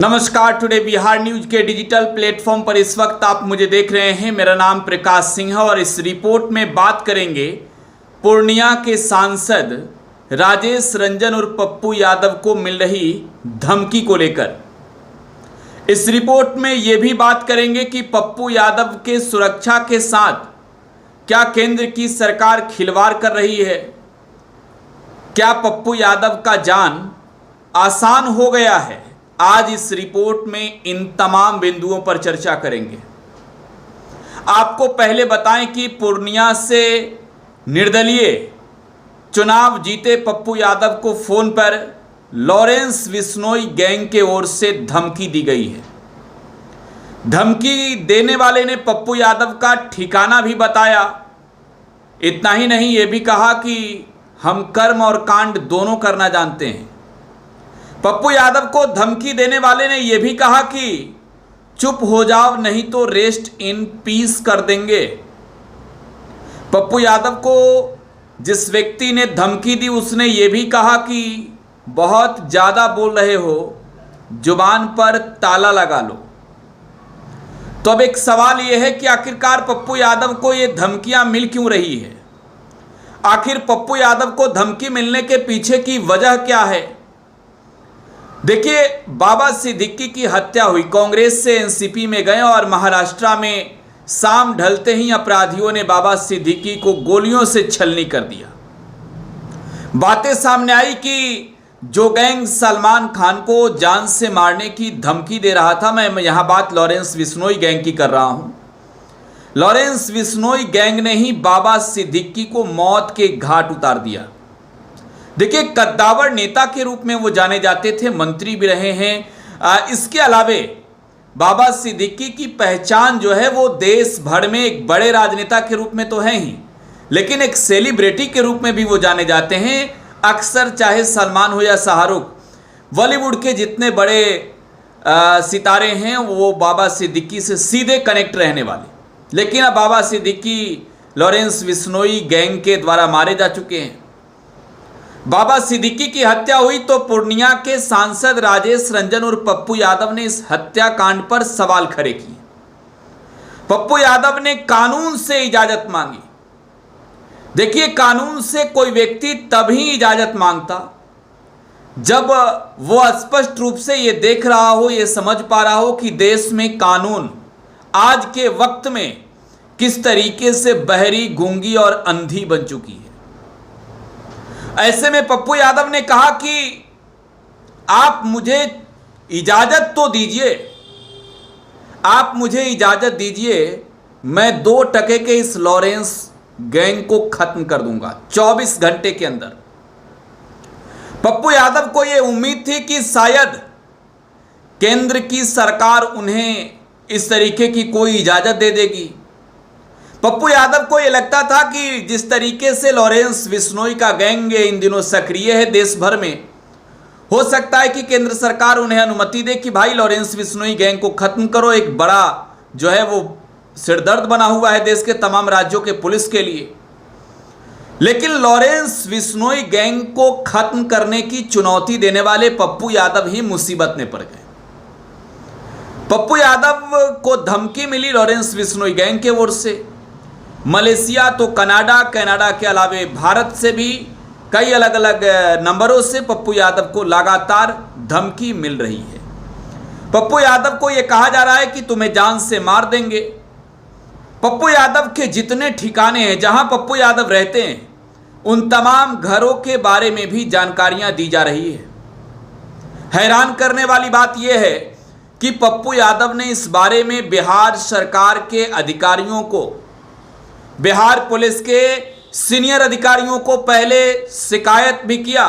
नमस्कार। Today Bihar news के digital platform पर इस वक्त आप मुझे देख रहे हैं। मेरा नाम प्रकाश सिंह है और इस रिपोर्ट में बात करेंगे पूर्णिया के सांसद राजेश रंजन और पप्पू यादव को मिल रही धमकी को लेकर। इस रिपोर्ट में ये भी बात करेंगे कि पप्पू यादव के सुरक्षा के साथ क्या केंद्र की सरकार खिलवाड़ कर रही है, क्या पप्पू यादव का जान आसान हो गया है। आज इस रिपोर्ट में इन तमाम बिंदुओं पर चर्चा करेंगे। आपको पहले बताएं कि पूर्णिया से निर्दलीय चुनाव जीते पप्पू यादव को फोन पर लॉरेंस बिश्नोई गैंग के ओर से धमकी दी गई है। धमकी देने वाले ने पप्पू यादव का ठिकाना भी बताया। इतना ही नहीं, ये भी कहा कि हम कर्म और कांड दोनों करना जानते हैं। पप्पू यादव को धमकी देने वाले ने यह भी कहा कि चुप हो जाओ नहीं तो रेस्ट इन पीस कर देंगे। पप्पू यादव को जिस व्यक्ति ने धमकी दी उसने यह भी कहा कि बहुत ज़्यादा बोल रहे हो, जुबान पर ताला लगा लो। तो अब एक सवाल यह है कि आखिरकार पप्पू यादव को ये धमकियां मिल क्यों रही है। आखिर पप्पू यादव को धमकी मिलने के पीछे की वजह क्या है। देखिए, बाबा सिद्दीकी की हत्या हुई, कांग्रेस से एनसीपी में गए और महाराष्ट्र में शाम ढलते ही अपराधियों ने बाबा सिद्दीकी को गोलियों से छलनी कर दिया। बातें सामने आई कि जो गैंग सलमान खान को जान से मारने की धमकी दे रहा था, मैं यहां बात लॉरेंस बिश्नोई गैंग की कर रहा हूं। लॉरेंस बिश्नोई गैंग ने ही बाबा सिद्दीकी को मौत के घाट उतार दिया। देखिए, कद्दावर नेता के रूप में वो जाने जाते थे, मंत्री भी रहे हैं। इसके अलावे बाबा सिद्दीकी की पहचान जो है वो देश भर में एक बड़े राजनेता के रूप में तो है ही, लेकिन एक सेलिब्रिटी के रूप में भी वो जाने जाते हैं। अक्सर चाहे सलमान हो या शाहरुख, बॉलीवुड के जितने बड़े सितारे हैं वो बाबा सिद्दीकी से सीधे कनेक्ट रहने वाले। लेकिन अब बाबा सिद्दीकी लॉरेंस बिश्नोई गैंग के द्वारा मारे जा चुके हैं। बाबा सिद्दीकी की हत्या हुई तो पूर्णिया के सांसद राजेश रंजन और पप्पू यादव ने इस हत्याकांड पर सवाल खड़े किए। पप्पू यादव ने कानून से इजाजत मांगी। देखिए, कानून से कोई व्यक्ति तभी इजाजत मांगता जब वो स्पष्ट रूप से ये देख रहा हो, ये समझ पा रहा हो कि देश में कानून आज के वक्त में किस तरीके से बहरी, गूंगी और अंधी बन चुकी है। ऐसे में पप्पू यादव ने कहा कि आप मुझे इजाजत तो दीजिए, आप मुझे इजाजत दीजिए, मैं 2 टके के इस लॉरेंस गैंग को खत्म कर दूंगा 24 घंटे के अंदर। पप्पू यादव को यह उम्मीद थी कि शायद केंद्र की सरकार उन्हें इस तरीके की कोई इजाजत दे देगी। पप्पू यादव को यह लगता था कि जिस तरीके से लॉरेंस बिश्नोई का गैंग इन दिनों सक्रिय है देश भर में, हो सकता है कि केंद्र सरकार उन्हें अनुमति दे कि भाई लॉरेंस बिश्नोई गैंग को खत्म करो। एक बड़ा जो है वो सिरदर्द बना हुआ है देश के तमाम राज्यों के पुलिस के लिए। लेकिन लॉरेंस बिश्नोई गैंग को खत्म करने की चुनौती देने वाले पप्पू यादव ही मुसीबत में पड़ गए। पप्पू यादव को धमकी मिली लॉरेंस बिश्नोई गैंग के ओर से। मलेशिया तो कनाडा के अलावे भारत से भी कई अलग अलग नंबरों से पप्पू यादव को लगातार धमकी मिल रही है। पप्पू यादव को यह कहा जा रहा है कि तुम्हें जान से मार देंगे। पप्पू यादव के जितने ठिकाने हैं जहां पप्पू यादव रहते हैं, उन तमाम घरों के बारे में भी जानकारियां दी जा रही है। हैरान करने वाली बात यह है कि पप्पू यादव ने इस बारे में बिहार सरकार के अधिकारियों को, बिहार पुलिस के सीनियर अधिकारियों को पहले शिकायत भी किया,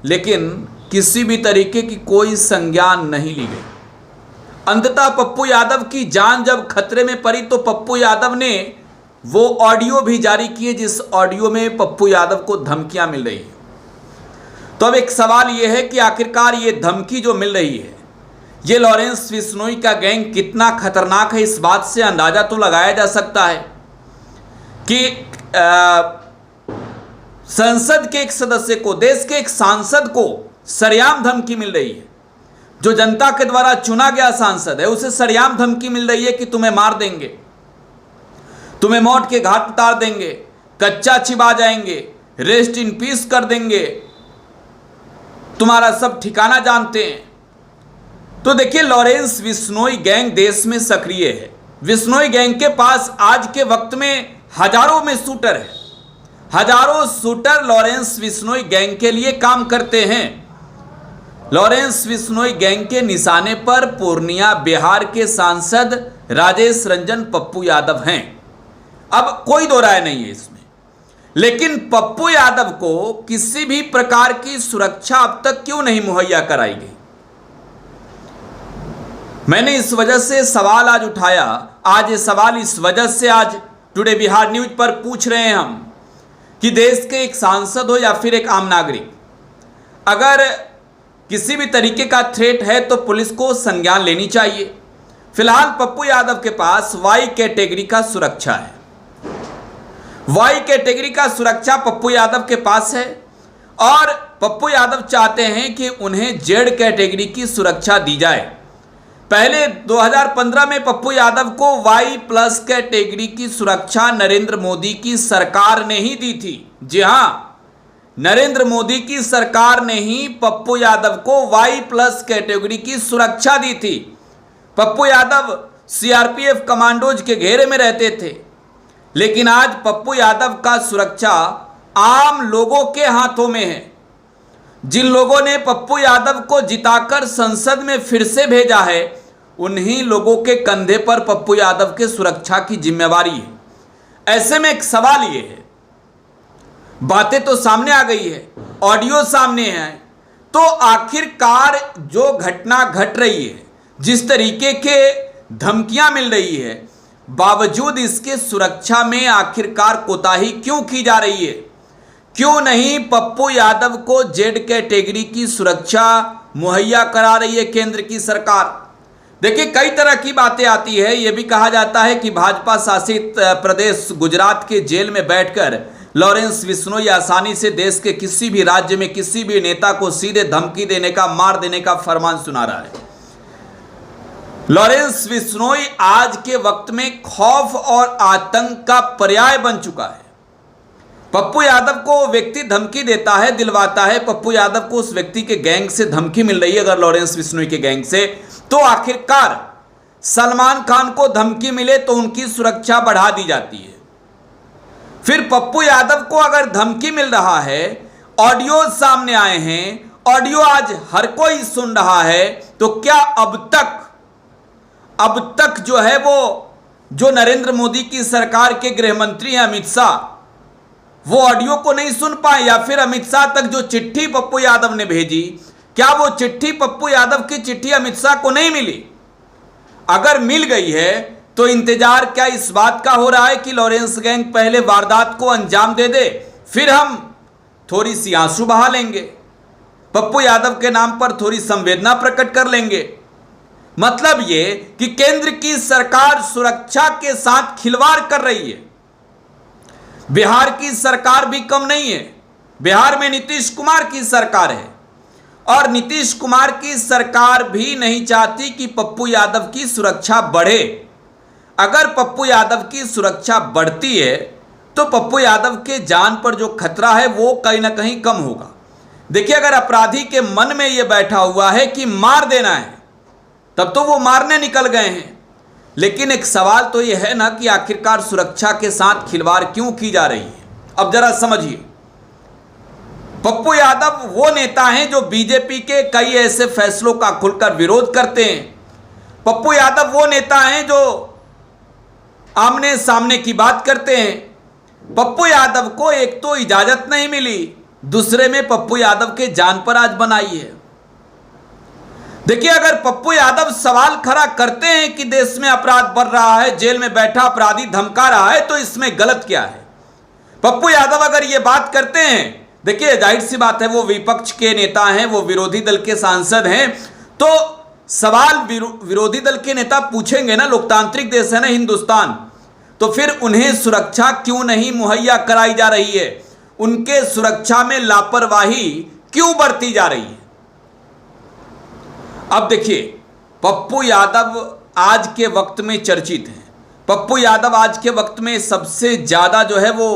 लेकिन किसी भी तरीके की कोई संज्ञान नहीं ली गई। अंततः पप्पू यादव की जान जब खतरे में पड़ी तो पप्पू यादव ने वो ऑडियो भी जारी किए जिस ऑडियो में पप्पू यादव को धमकियां मिल रही है। तो अब एक सवाल यह है कि आखिरकार ये धमकी जो मिल रही है, ये लॉरेंस बिश्नोई का गैंग कितना खतरनाक है, इस बात से अंदाजा तो लगाया जा सकता है कि संसद के एक सदस्य को, देश के एक सांसद को सरेआम धमकी मिल रही है। जो जनता के द्वारा चुना गया सांसद है, उसे सरेआम धमकी मिल रही है कि तुम्हें मार देंगे, तुम्हें मौत के घाट उतार देंगे, कच्चा चिबा जाएंगे, रेस्ट इन पीस कर देंगे, तुम्हारा सब ठिकाना जानते हैं। तो देखिए, लॉरेंस बिश्नोई गैंग देश में सक्रिय है। बिश्नोई गैंग के पास आज के वक्त में हजारों में शूटर है। हजारों शूटर लॉरेंस बिश्नोई गैंग के लिए काम करते हैं। लॉरेंस बिश्नोई गैंग के निशाने पर पूर्णिया बिहार के सांसद राजेश रंजन पप्पू यादव हैं। अब कोई दो राय नहीं है इसमें। लेकिन पप्पू यादव को किसी भी प्रकार की सुरक्षा अब तक क्यों नहीं मुहैया कराई गई? मैंने इस वजह से सवाल आज उठाया। आज ये सवाल इस वजह से आज टुडे बिहार न्यूज पर पूछ रहे हैं हम कि देश के एक सांसद हो या फिर एक आम नागरिक, अगर किसी भी तरीके का थ्रेट है तो पुलिस को संज्ञान लेनी चाहिए। फिलहाल पप्पू यादव के पास वाई कैटेगरी का सुरक्षा है। वाई कैटेगरी का सुरक्षा पप्पू यादव के पास है और पप्पू यादव चाहते हैं कि उन्हें जेड कैटेगरी की सुरक्षा दी जाए। पहले 2015 में पप्पू यादव को वाई प्लस कैटेगरी की सुरक्षा नरेंद्र मोदी की सरकार ने ही दी थी। जी हां, नरेंद्र मोदी की सरकार ने ही पप्पू यादव को वाई प्लस कैटेगरी की सुरक्षा दी थी। पप्पू यादव सीआरपीएफ कमांडोज के घेरे में रहते थे, लेकिन आज पप्पू यादव का सुरक्षा आम लोगों के हाथों में है। जिन लोगों ने पप्पू यादव को जिताकर संसद में फिर से भेजा है, उन्हीं लोगों के कंधे पर पप्पू यादव के सुरक्षा की जिम्मेवारी है। ऐसे में एक सवाल ये है, बातें तो सामने आ गई है, ऑडियो सामने है, तो आखिरकार जो घटना घट रही है, जिस तरीके के धमकियां मिल रही है, बावजूद इसके सुरक्षा में आखिरकार कोताही क्यों की जा रही है? क्यों नहीं पप्पू यादव को जेड कैटेगरी की सुरक्षा मुहैया करा रही है केंद्र की सरकार? देखिए, कई तरह की बातें आती है। यह भी कहा जाता है कि भाजपा शासित प्रदेश गुजरात के जेल में बैठकर लॉरेंस बिश्नोई आसानी से देश के किसी भी राज्य में किसी भी नेता को सीधे धमकी देने का, मार देने का फरमान सुना रहा है। लॉरेंस बिश्नोई आज के वक्त में खौफ और आतंक का पर्याय बन चुका है। पप्पू यादव को व्यक्ति धमकी देता है, दिलवाता है। पप्पू यादव को उस व्यक्ति के गैंग से धमकी मिल रही है। अगर लॉरेंस बिश्नोई के गैंग से, तो आखिरकार सलमान खान को धमकी मिले तो उनकी सुरक्षा बढ़ा दी जाती है। फिर पप्पू यादव को अगर धमकी मिल रहा है, ऑडियो सामने आए हैं, ऑडियो आज हर कोई सुन रहा है, तो क्या अब तक जो है वो जो नरेंद्र मोदी की सरकार के गृह मंत्री हैं अमित शाह, वो ऑडियो को नहीं सुन पाए? या फिर अमित शाह तक जो चिट्ठी पप्पू यादव ने भेजी, क्या वो चिट्ठी पप्पू यादव की चिट्ठी अमित शाह को नहीं मिली? अगर मिल गई है तो इंतजार क्या इस बात का हो रहा है कि लॉरेंस गैंग पहले वारदात को अंजाम दे दे, फिर हम थोड़ी सी आंसू बहा लेंगे, पप्पू यादव के नाम पर थोड़ी संवेदना प्रकट कर लेंगे? मतलब ये कि केंद्र की सरकार सुरक्षा के साथ खिलवाड़ कर रही है। बिहार की सरकार भी कम नहीं है। बिहार में नीतीश कुमार की सरकार है और नीतीश कुमार की सरकार भी नहीं चाहती कि पप्पू यादव की सुरक्षा बढ़े। अगर पप्पू यादव की सुरक्षा बढ़ती है तो पप्पू यादव के जान पर जो खतरा है वो कहीं ना कहीं कम होगा। देखिए, अगर अपराधी के मन में ये बैठा हुआ है कि मार देना है, तब तो वो मारने निकल गए हैं। लेकिन एक सवाल तो ये है ना कि आखिरकार सुरक्षा के साथ खिलवाड़ क्यों की जा रही है? अब जरा समझिए, पप्पू यादव वो नेता हैं जो बीजेपी के कई ऐसे फैसलों का खुलकर विरोध करते हैं। पप्पू यादव वो नेता हैं जो आमने सामने की बात करते हैं। पप्पू यादव को एक तो इजाजत नहीं मिली, दूसरे में पप्पू यादव के जान पर आज बनाई है। देखिए, अगर पप्पू यादव सवाल खड़ा करते हैं कि देश में अपराध बढ़ रहा है, जेल में बैठा अपराधी धमका रहा है, तो इसमें गलत क्या है? पप्पू यादव अगर ये बात करते हैं, देखिए जाहिर सी बात है वो विपक्ष के नेता हैं, वो विरोधी दल के सांसद हैं, तो सवाल विरोधी दल के नेता पूछेंगे ना, लोकतांत्रिक देश है ना हिंदुस्तान, तो फिर उन्हें सुरक्षा क्यों नहीं मुहैया कराई जा रही है? उनके सुरक्षा में लापरवाही क्यों बरती जा रही है? अब देखिए, पप्पू यादव आज के वक्त में चर्चित हैं। पप्पू यादव आज के वक्त में सबसे ज़्यादा जो है वो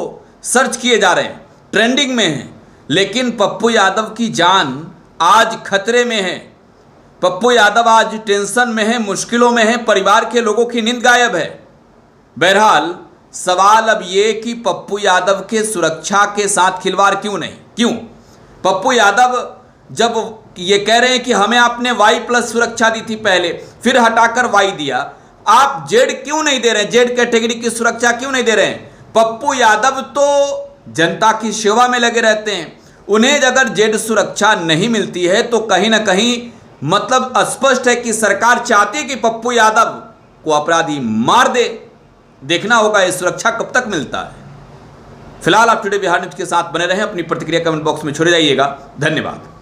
सर्च किए जा रहे हैं, ट्रेंडिंग में हैं। लेकिन पप्पू यादव की जान आज खतरे में है। पप्पू यादव आज टेंशन में है, मुश्किलों में है, परिवार के लोगों की नींद गायब है। बहरहाल सवाल अब ये कि पप्पू यादव के सुरक्षा के साथ खिलवाड़ क्यों नहीं? क्यों पप्पू यादव जब ये कह रहे हैं कि हमें आपने Y+ सुरक्षा दी थी पहले, फिर हटाकर Y दिया, आप Z क्यों नहीं दे रहे हैं? Z कैटेगरी की सुरक्षा क्यों नहीं दे रहे हैं? पप्पू यादव तो जनता की सेवा में लगे रहते हैं। उन्हें अगर Z सुरक्षा नहीं मिलती है तो कहीं ना कहीं मतलब स्पष्ट है कि सरकार चाहती है कि पप्पू यादव को अपराधी मार दे। देखना होगा ये सुरक्षा कब तक मिलता है। फिलहाल आप टुडे बिहार न्यूज के साथ बने रहें, अपनी प्रतिक्रिया कमेंट बॉक्स में छोड़ जाइएगा। धन्यवाद।